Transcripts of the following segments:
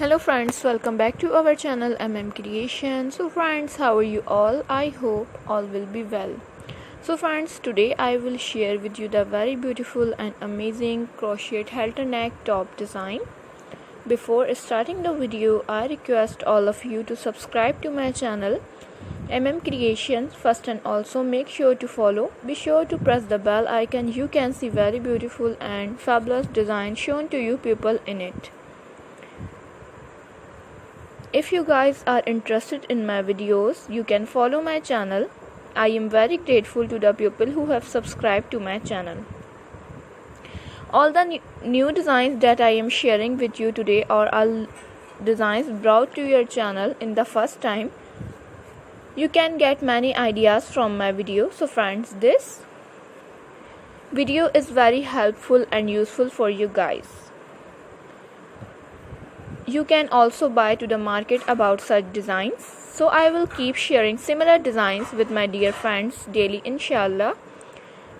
Hello friends, welcome back to our channel Creation. So friends, how are you all? I hope all will be well. So friends, today I will share with you the very beautiful and amazing crochet halter neck top design. Before starting the video, I request all of you to subscribe to my channel Creations first, and also make sure to follow. Be sure to press the bell icon. You can see very beautiful and fabulous design shown to you people in it. If you guys are interested in my videos, you can follow my channel. I am very grateful to the people who have subscribed to my channel. All the new designs that I am sharing with you today are all designs brought to your channel in the first time. You can get many ideas from my video. So friends, this video is very helpful and useful for you guys. You can also buy to the market about such designs. So I will keep sharing similar designs with my dear friends daily, inshallah.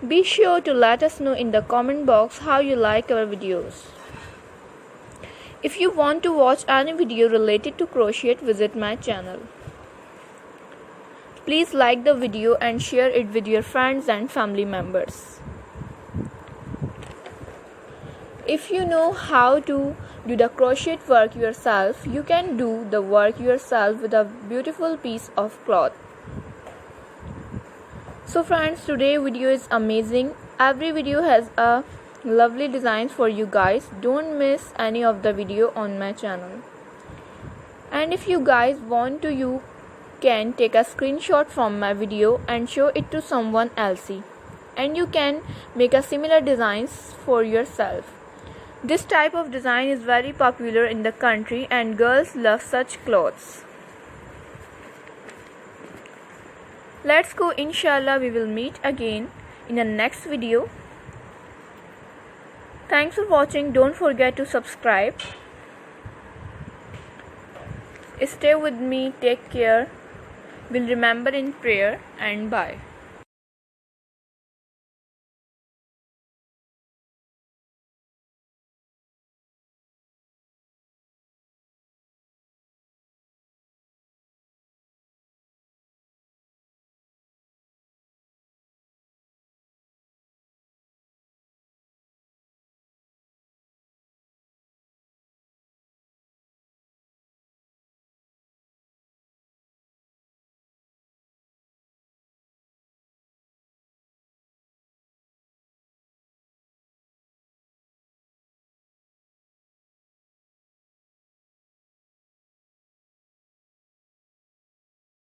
Be sure to let us know in the comment box how you like our videos. If you want to watch any video related to crochet, visit my channel. Please like the video and share it with your friends and family members. If you know how to do the crochet work yourself, you can do the work yourself with a beautiful piece of cloth. So friends, today's video is amazing. Every video has a lovely design for you guys. Don't miss any of the video on my channel. And if you guys want to, you can take a screenshot from my video and show it to someone else. And you can make a similar designs for yourself. This type of design is very popular in the country and girls love such clothes. Let's go, inshallah. We will meet again in the next video. Thanks for watching. Don't forget to subscribe. Stay with me. Take care. We'll remember in prayer, and bye.